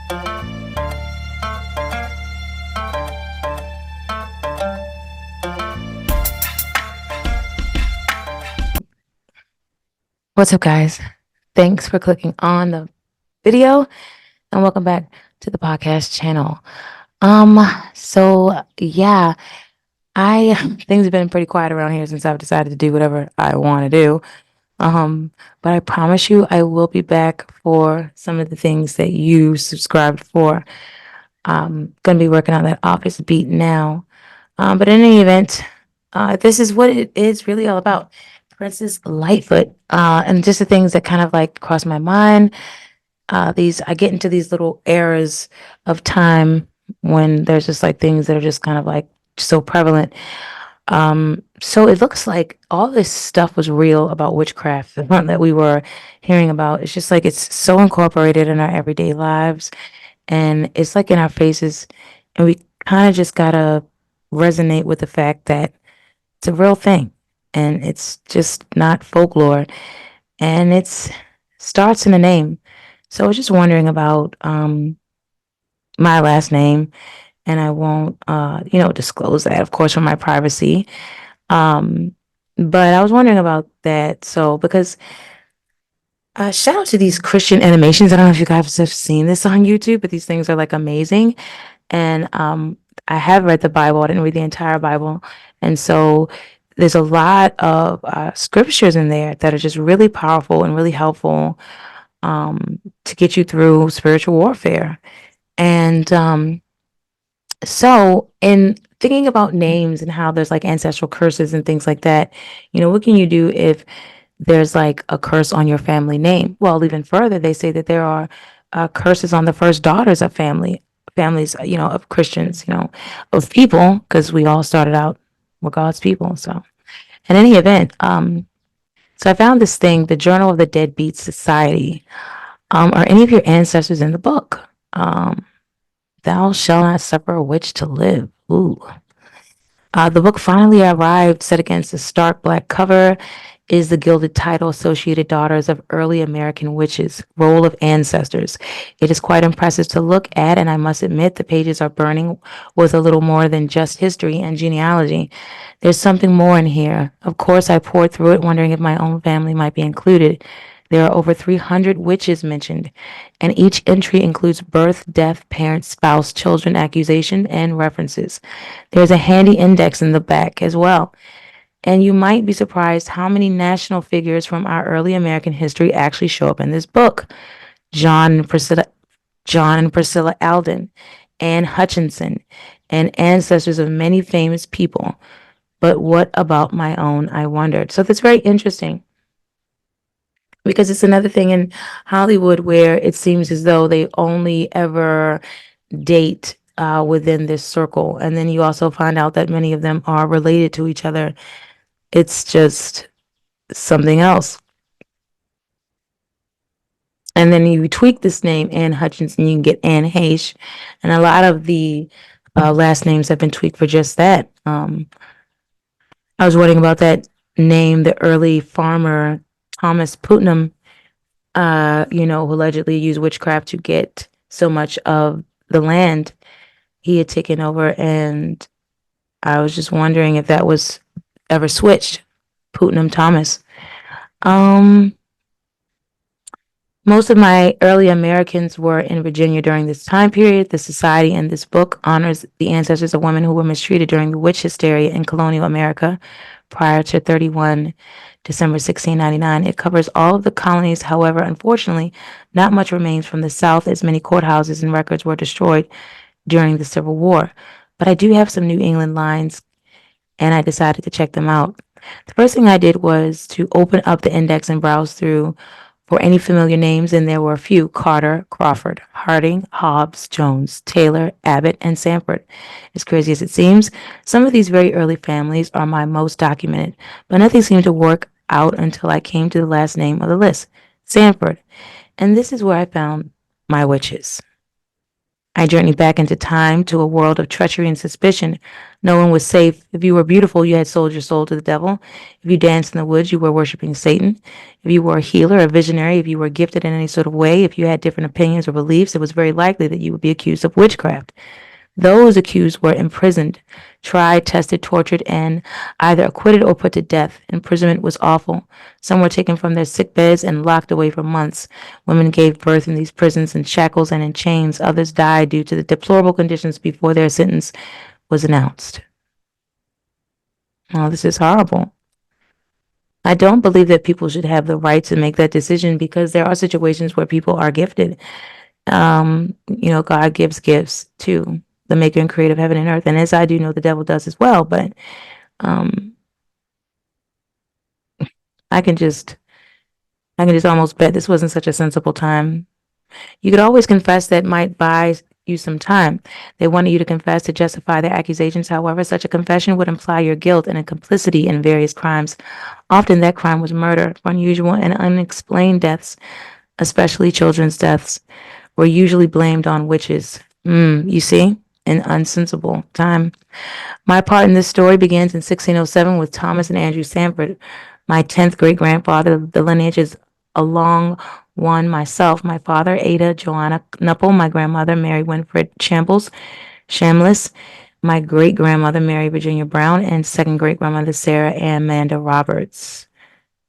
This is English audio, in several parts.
What's up, guys? Thanks for clicking on the video and welcome back to the podcast channel. So yeah, I things have been pretty quiet around here since I've decided to do whatever I want to do. But I promise you I will be back for some of the things that you subscribed for. Gonna be working on that office beat now. But in any event, this is what it is really all about. Princess Lightfoot, and just the things that kind of like cross my mind. I get into these little eras of time when there's just like things that are just kind of like so prevalent. So it looks like all this stuff was real about witchcraft, the one that we were hearing about. It's just like it's so incorporated in our everyday lives and it's like in our faces, and we kind of just gotta resonate with the fact that it's a real thing and it's just not folklore, and it's starts in a name. So I was just wondering about my last name, and I won't disclose that, of course, for my privacy. Um but I was wondering about that. So because shout out to these Christian animations. I don't know if you guys have seen this on YouTube, but these things are like amazing. And I have read the Bible. I didn't read the entire Bible. And so there's a lot of scriptures in there that are just really powerful and really helpful to get you through spiritual warfare. And so in thinking about names and how there's like ancestral curses and things like that, what can you do if there's like a curse on your family name? Well, even further, they say that there are curses on the first daughters of families, of Christians, of people, because we all started out with God's people. So, in any event, so I found this thing, the Journal of the Deadbeat Society. Are any of your ancestors in the book? Thou shalt not suffer a witch to live. Ooh. The book finally arrived, set against a stark black cover is the gilded title, Associated Daughters of Early American Witches, Roll of Ancestors. It is quite impressive to look at, and I must admit the pages are burning with a little more than just history and genealogy. There's something more in here. Of course, I poured through it, wondering if my own family might be included. There are over 300 witches mentioned, and each entry includes birth, death, parents, spouse, children, accusation, and references. There's a handy index in the back as well. And you might be surprised how many national figures from our early American history actually show up in this book. John and Priscilla Alden, Anne Hutchinson, and ancestors of many famous people. But what about my own, I wondered. So that's very interesting, because it's another thing in Hollywood where it seems as though they only ever date within this circle. And then you also find out that many of them are related to each other. It's just something else. And then you tweak this name, Anne Hutchinson, you can get Anne Heche. And a lot of the last names have been tweaked for just that. I was wondering about that name, the early farmer, Thomas Putnam, who allegedly used witchcraft to get so much of the land he had taken over. And I was just wondering if that was ever switched, Putnam Thomas. Most of my early Americans were in Virginia during this time period. The society in this book honors the ancestors of women who were mistreated during the witch hysteria in colonial America prior to 31 December 1699. It covers all of the colonies. However, unfortunately, not much remains from the South, as many courthouses and records were destroyed during the Civil War. But I do have some New England lines, and I decided to check them out. The first thing I did was to open up the index and browse through for any familiar names, and there were a few: Carter, Crawford, Harding, Hobbs, Jones, Taylor, Abbott, and Sanford. As crazy as it seems, some of these very early families are my most documented, but nothing seemed to work out until I came to the last name of the list, Sanford. And this is where I found my witches. I journeyed back into time to a world of treachery and suspicion. No one was safe. If you were beautiful, you had sold your soul to the devil. If you danced in the woods, you were worshiping Satan. If you were a healer, a visionary, if you were gifted in any sort of way, if you had different opinions or beliefs, it was very likely that you would be accused of witchcraft. Those accused were imprisoned, tried, tested, tortured, and either acquitted or put to death. Imprisonment was awful. Some were taken from their sick beds and locked away for months. Women gave birth in these prisons in shackles and in chains. Others died due to the deplorable conditions before their sentence was announced. Oh, this is horrible. I don't believe that people should have the right to make that decision because there are situations where people are gifted. God gives gifts to the maker and creator of heaven and earth. And as I do know, the devil does as well. But I can just almost bet this wasn't such a sensible time. You could always confess. That might buy you some time. They wanted you to confess to justify their accusations. However, such a confession would imply your guilt and a complicity in various crimes. Often that crime was murder. Unusual and unexplained deaths, especially children's deaths, were usually blamed on witches. You see? An unsensible time. My part in this story begins in 1607 with Thomas and Andrew Sanford, my 10th great-grandfather. The lineage is a long one. Myself, my father, Ada Joanna Knuppel, my grandmother, Mary Winfred Shamlis, my great-grandmother, Mary Virginia Brown, and second great-grandmother, Sarah Amanda Roberts.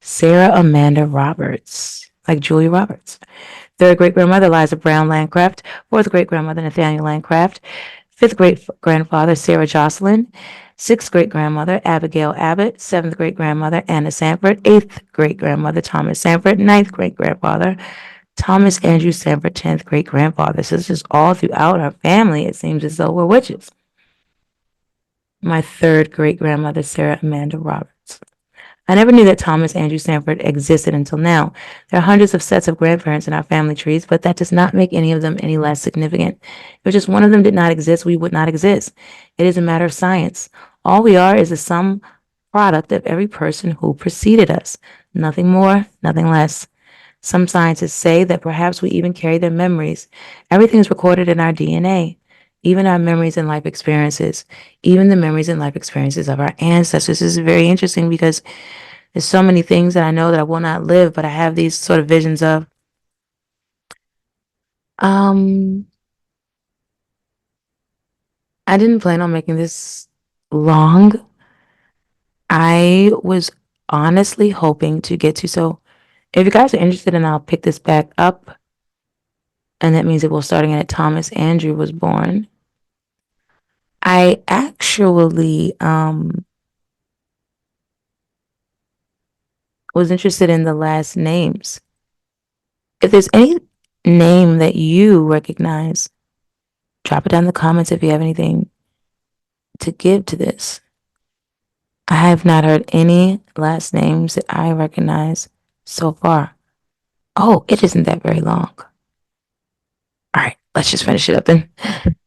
Sarah Amanda Roberts, like Julia Roberts. Third great-grandmother, Eliza Brown Landcraft. Fourth great-grandmother, Nathaniel Landcraft. Fifth great-grandfather, Sarah Jocelyn. Sixth great-grandmother, Abigail Abbott. Seventh great-grandmother, Anna Sanford. Eighth great-grandmother, Thomas Sanford. Ninth great-grandfather, Thomas Andrew Sanford. 10th great-grandfather. So it's just all throughout our family. It seems as though we're witches. My third great-grandmother, Sarah Amanda Roberts. I never knew that Thomas Andrew Sanford existed until now. There are hundreds of sets of grandparents in our family trees, but that does not make any of them any less significant. If just one of them did not exist, we would not exist. It is a matter of science. All we are is a sum product of every person who preceded us. Nothing more, nothing less. Some scientists say that perhaps we even carry their memories. Everything is recorded in our DNA. Even our memories and life experiences, even the memories and life experiences of our ancestors. This is very interesting because there's so many things that I know that I will not live, but I have these sort of visions of. I didn't plan on making this long. I was honestly hoping to get to, so if you guys are interested, and I'll pick this back up, and that means it will starting at Thomas Andrew was born. I actually was interested in the last names. If there's any name that you recognize, drop it down in the comments if you have anything to give to this. I have not heard any last names that I recognize so far. Oh, it isn't that very long. All right, let's just finish it up then.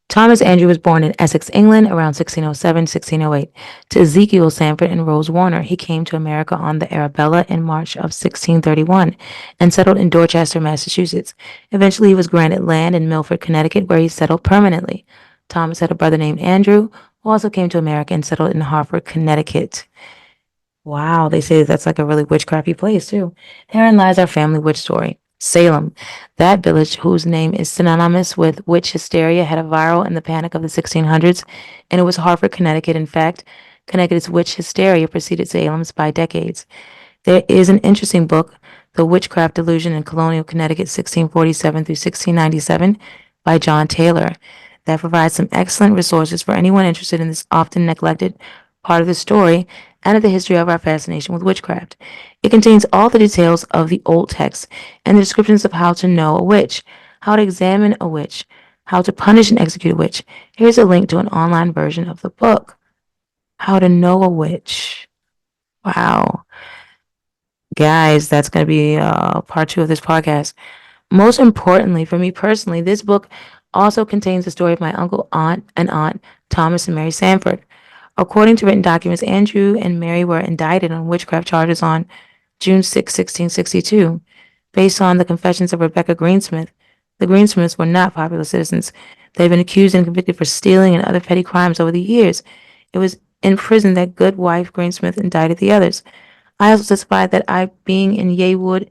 Thomas Andrew was born in Essex, England, around 1607, 1608, to Ezekiel Sanford and Rose Warner. He came to America on the Arabella in March of 1631 and settled in Dorchester, Massachusetts. Eventually, he was granted land in Milford, Connecticut, where he settled permanently. Thomas had a brother named Andrew, who also came to America and settled in Hartford, Connecticut. Wow, they say that's like a really witchcrafty place, too. Herein lies our family witch story. Salem, that village whose name is synonymous with witch hysteria, had a viral in the panic of the 1600s, and it was Hartford, Connecticut. In fact, Connecticut's witch hysteria preceded Salem's by decades. There is an interesting book, The Witchcraft Delusion in Colonial Connecticut, 1647 through 1697, by John Taylor, that provides some excellent resources for anyone interested in this often neglected part of the story and of the history of our fascination with witchcraft. It contains all the details of the old text and the descriptions of how to know a witch, how to examine a witch, how to punish and execute a witch. Here's a link to an online version of the book, How to Know a Witch. Wow. Guys, that's going to be part 2 of this podcast. Most importantly, for me personally, this book also contains the story of my uncle, aunt, Thomas and Mary Sanford. According to written documents, Andrew and Mary were indicted on witchcraft charges on June 6, 1662. Based on the confessions of Rebecca Greensmith, the Greensmiths were not popular citizens. They've been accused and convicted for stealing and other petty crimes over the years. It was in prison that good wife Greensmith indicted the others. I also testified that I, being in Yewood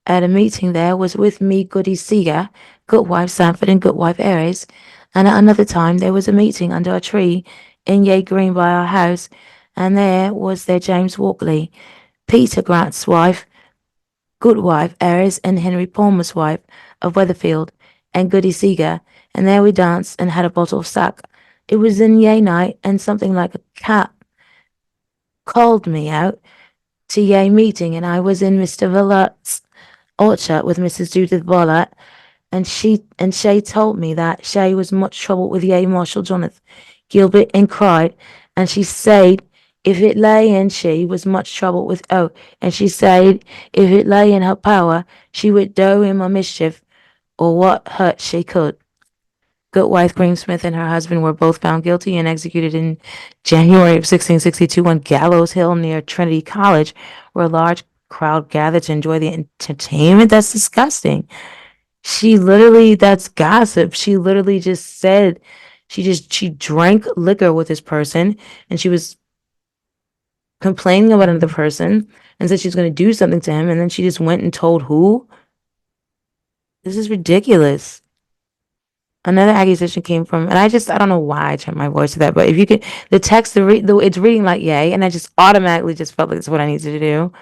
at a meeting there, was with me Goody Seeger, good wife Sanford, and good wife Aries. And at another time there was a meeting under a tree in Ye Green by our house, and there was there James Walkley, Peter Grant's wife, good wife Aries, and Henry Palmer's wife of Weatherfield, and Goody Seeger, and there we danced and had a bottle of sack. It was in Ye night, and something like a cat called me out to Ye meeting, and I was in Mr. Villart's orchard with Mrs. Judith Vollert, and she told me that she was much troubled with Ye Marshal Jonathan Gilbert, and cried, and she said if it lay in she was much troubled with and she said if it lay in her power she would do him a mischief or what hurt she could. Goodwife Greensmith and her husband were both found guilty and executed in January of 1662 on Gallows Hill near Trinity College, where a large crowd gathered to enjoy the entertainment. That's disgusting. That's gossip. She literally just said she drank liquor with this person, and she was complaining about another person and said she was going to do something to him, and then she just went and told who? This is ridiculous. Another accusation came from, and I don't know why I turned my voice to that, but if you could, the text, it's reading like yay, and I just automatically just felt like that's what I needed to do.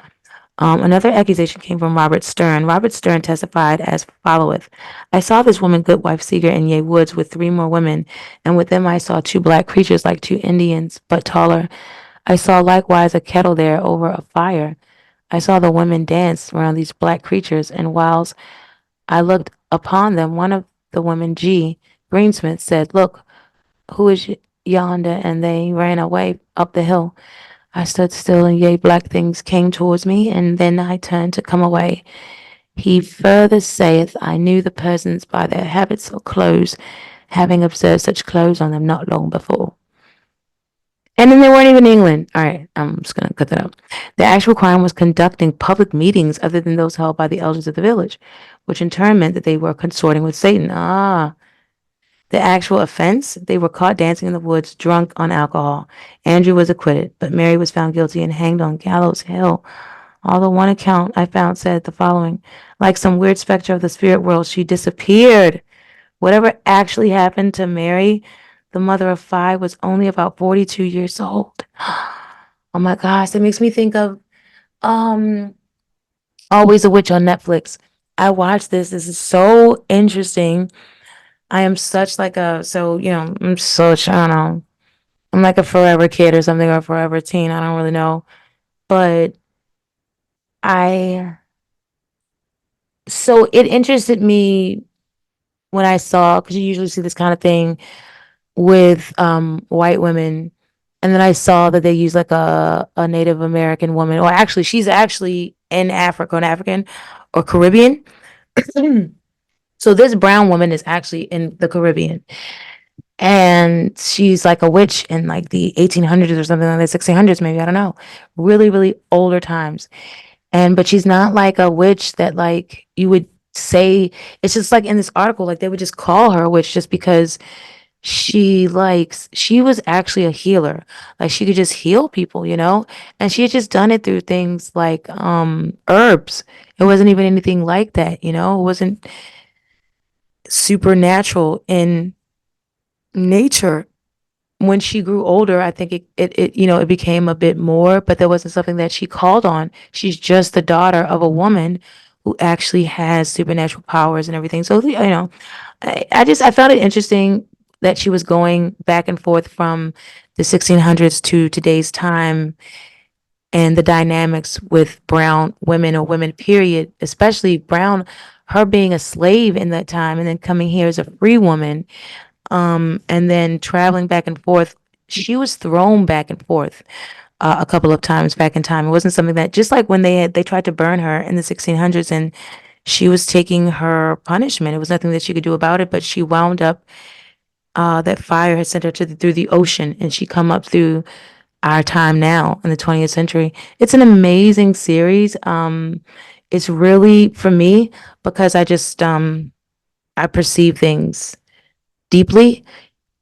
Another accusation came from Robert Stern. Robert Stern testified as followeth. I saw this woman, Goodwife Seeger, in Ye Woods with 3 more women, and with them I saw 2 black creatures like 2 Indians, but taller. I saw likewise a kettle there over a fire. I saw the women dance around these black creatures, and whilst I looked upon them, one of the women, G. Greensmith, said, look, who is yonder? And they ran away up the hill. I stood still, and yea, black things came towards me, and then I turned to come away. He further saith, I knew the persons by their habits or clothes, having observed such clothes on them not long before. And then they weren't even in England. All right, I'm just going to cut that out. The actual crime was conducting public meetings other than those held by the elders of the village, which in turn meant that they were consorting with Satan. The actual offense, they were caught dancing in the woods, drunk on alcohol. Andrew was acquitted, but Mary was found guilty and hanged on Gallows Hill. Although one account I found said the following, like some weird specter of the spirit world, she disappeared. Whatever actually happened to Mary, the mother of 5, was only about 42 years old. Oh my gosh, that makes me think of Always a Witch on Netflix. I watched this. This is so interesting. I am such like I'm such, I don't know, I'm like a forever kid or something, or a forever teen. I don't really know. But so it interested me when I saw, because you usually see this kind of thing with white women. And then I saw that they use like a Native American woman, or actually, she's actually in Africa, an African or Caribbean. So this brown woman is actually in the Caribbean, and she's like a witch in like the 1800s or something like that, 1600s maybe, I don't know, really, really older times. But she's not like a witch that like you would say. It's just like in this article, like they would just call her a witch just because she was actually a healer. Like she could just heal people, and she had just done it through things like herbs. It wasn't even anything like that, it wasn't supernatural in nature. When she grew older, I think it became a bit more, but there wasn't something that she called on. She's just the daughter of a woman who actually has supernatural powers and everything. So, I found it interesting that she was going back and forth from the 1600s to today's time, and the dynamics with brown women, or women period, especially brown, her being a slave in that time and then coming here as a free woman, and then traveling back and forth. She was thrown back and forth a couple of times back in time. It wasn't something that, just like when they tried to burn her in the 1600s, and she was taking her punishment. It was nothing that she could do about it, but she wound up, that fire had sent her through the ocean, and she come up through our time now in the 20th century. It's an amazing series. It's really, for me, because I just, I perceive things deeply,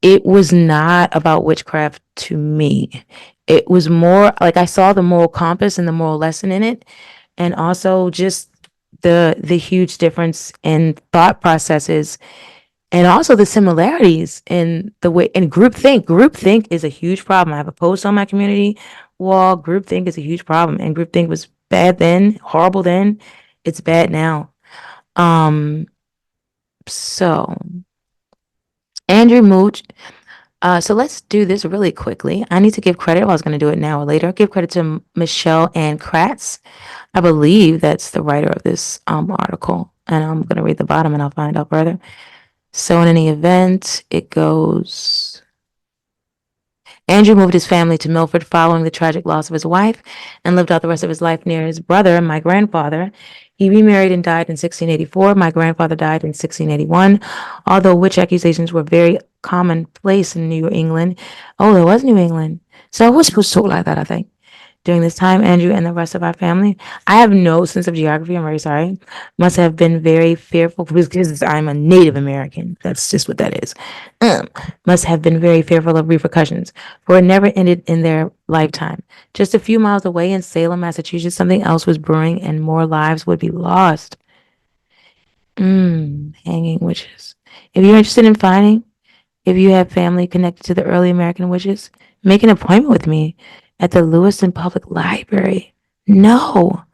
it was not about witchcraft to me. It was more like I saw the moral compass and the moral lesson in it, and also just the huge difference in thought processes, and also the similarities in the way in groupthink. Groupthink is a huge problem. I have a post on my community wall. Groupthink is a huge problem, and groupthink was bad then, horrible then. It's bad now. Um, so Andrew Mooch. So let's do this really quickly. I need to give credit. I was going to do it now or later. Give credit to Michelle Ann Kratz. I believe that's the writer of this article, and I'm going to read the bottom and I'll find out further. So in any event, it goes. Andrew moved his family to Milford following the tragic loss of his wife and lived out the rest of his life near his brother, my grandfather. He remarried and died in 1684. My grandfather died in 1681. Although witch accusations were very commonplace in New England. Oh, there was New England. So I was supposed to talk like that, I think. During this time, Andrew and the rest of our family, I have no sense of geography, I'm very sorry, must have been very fearful because I'm a Native American. That's just what that is. Must have been very fearful of repercussions, for it never ended in their lifetime. Just a few miles away in Salem, Massachusetts, something else was brewing and more lives would be lost. Hanging witches. If you're interested in finding, if you have family connected to the early American witches, make an appointment with me at the Lewiston Public Library. No,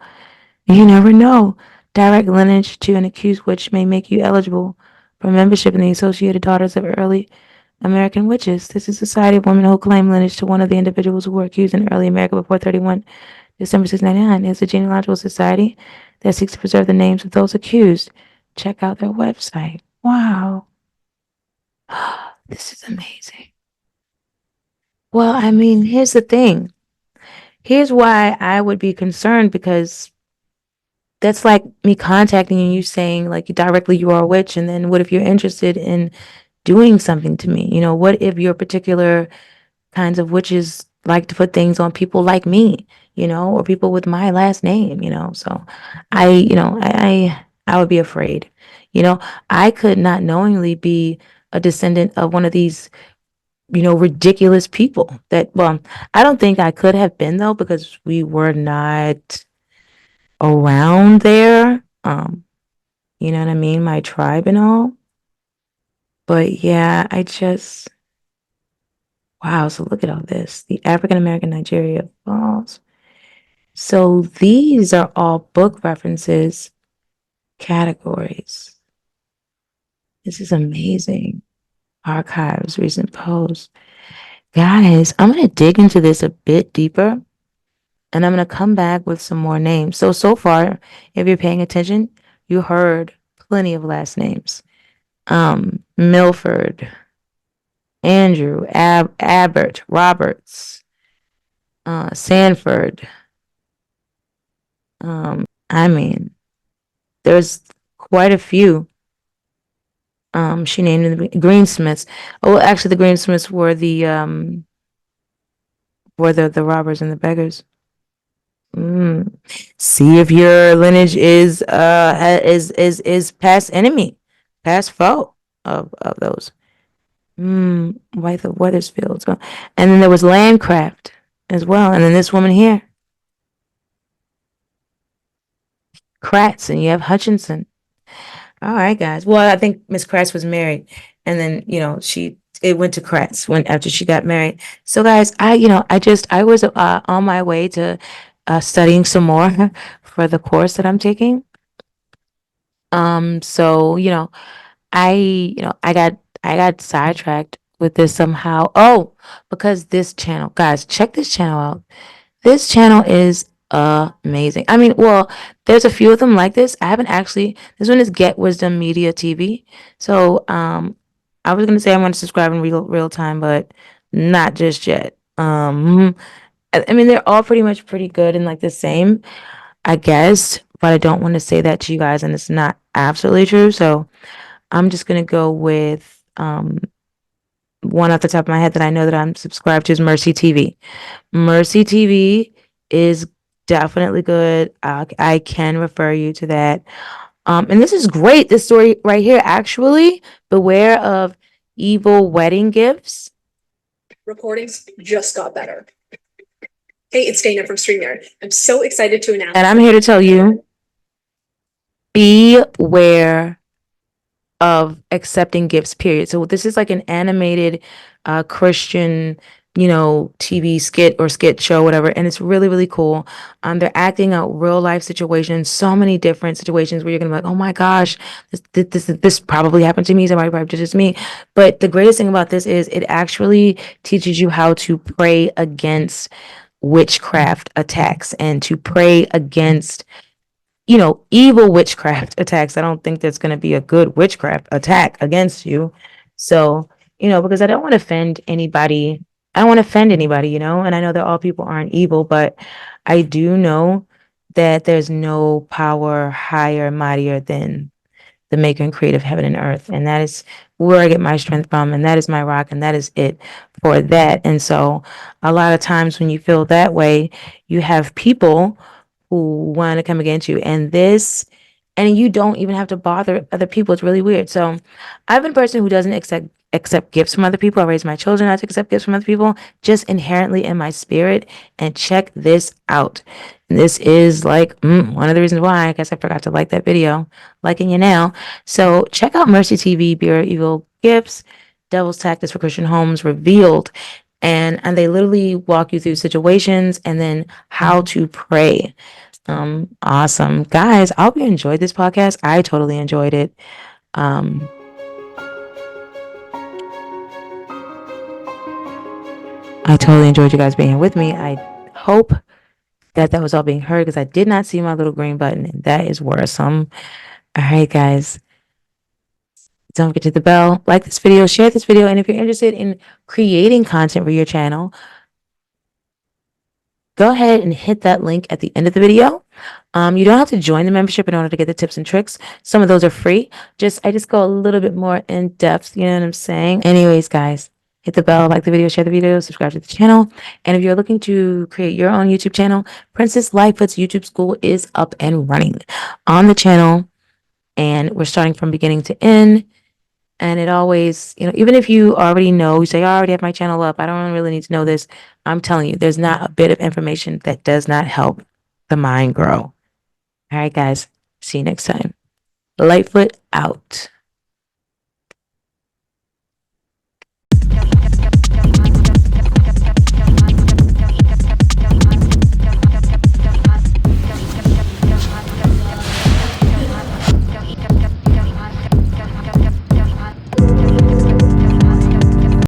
you never know. Direct lineage to an accused witch may make you eligible for membership in the Associated Daughters of Early American Witches. This is a society of women who claim lineage to one of the individuals who were accused in early America before 31 December 1699. It's a genealogical society that seeks to preserve the names of those accused. Check out their website. Wow. This is amazing. Well, I mean, here's the thing. Here's why I would be concerned, because that's like me contacting you saying like directly you are a witch, and then what if you're interested in doing something to me? What if your particular kinds of witches like to put things on people like me, or people with my last name, so I would be afraid. I could not knowingly be a descendant of one of these ridiculous people that, well, I don't think I could have been, though, because we were not around there. You know what I mean? My tribe and all. But yeah, wow. So look at all this. The African American Nigeria Falls. So these are all book references, categories. This is amazing. Archives, recent posts. Guys, I'm going to dig into this a bit deeper, and I'm going to come back with some more names. So far, if you're paying attention, you heard plenty of last names. Milford, Andrew, Abbott, Roberts, Sanford. I mean, there's quite a few. She named the Greensmiths. Oh, well, actually, the Greensmiths were the robbers and the beggars. See if your lineage is past enemy, past foe of those. Wife of Weathersfield. So, and then there was Landcraft as well. And then this woman here, Kratz, and you have Hutchinson. All right, guys. Well, I think Miss Kratz was married, and then it went to Kratz when after she got married. So, guys, I was on my way to studying some more for the course that I'm taking. So I got sidetracked with this somehow. Oh, because this channel, guys, check this channel out. This channel is amazing. I mean, well, there's a few of them like this. I haven't actually. This one is Get Wisdom Media TV. So, I was gonna say I'm gonna subscribe in real time, but not just yet. I mean, they're all pretty good and like the same, I guess, but I don't want to say that to you guys, and it's not absolutely true. So I'm just gonna go with one off the top of my head that I know that I'm subscribed to is Mercy TV. Mercy TV is definitely good. I can refer you to that. And this is great. This story right here, actually, beware of evil wedding gifts. Recordings just got better. Hey, it's Dana from StreamYard. I'm so excited to announce. And I'm here to tell you, beware of accepting gifts, period. So this is like an animated Christian, TV skit or skit show, whatever. And it's really, really cool. They're acting out real life situations, so many different situations where you're gonna be like, oh my gosh, this probably happened to me. Somebody probably did this to me. But the greatest thing about this is it actually teaches you how to pray against witchcraft attacks and to pray against evil witchcraft attacks. I don't think there's going to be a good witchcraft attack against you. So, because I don't want to offend anybody. I don't want to offend anybody, and I know that all people aren't evil, but I do know that there's no power higher, mightier than the maker and creator of heaven and earth. And that is where I get my strength from. And that is my rock. And that is it for that. And so a lot of times when you feel that way, you have people who want to come against you. And you don't even have to bother other people. It's really weird. So I've been a person who doesn't accept gifts from other people. I raise my children not to accept gifts from other people, just inherently in my spirit. And check this out. This is like one of the reasons why I guess I forgot to like that video. Liking you now. So check out Mercy TV, Beware Evil Gifts, Devil's Tactics for Christian Homes Revealed. And they literally walk you through situations and then how to pray. Awesome. Guys, I hope you enjoyed this podcast. I totally enjoyed it. I totally enjoyed you guys being here with me. I hope that was all being heard because I did not see my little green button, and that is worrisome. All right, guys. Don't forget to hit the bell, like this video, share this video, and if you're interested in creating content for your channel, go ahead and hit that link at the end of the video. You don't have to join the membership in order to get the tips and tricks. Some of those are free. I just go a little bit more in depth. You know what I'm saying? Anyways, guys, hit the bell, like the video, share the video, subscribe to the channel. And if you're looking to create your own YouTube channel, Princess Lightfoot's YouTube school is up and running on the channel. And we're starting from beginning to end. And it always, even if you already know, you say, I already have my channel up, I don't really need to know this. I'm telling you, there's not a bit of information that does not help the mind grow. All right, guys. See you next time. Lightfoot out.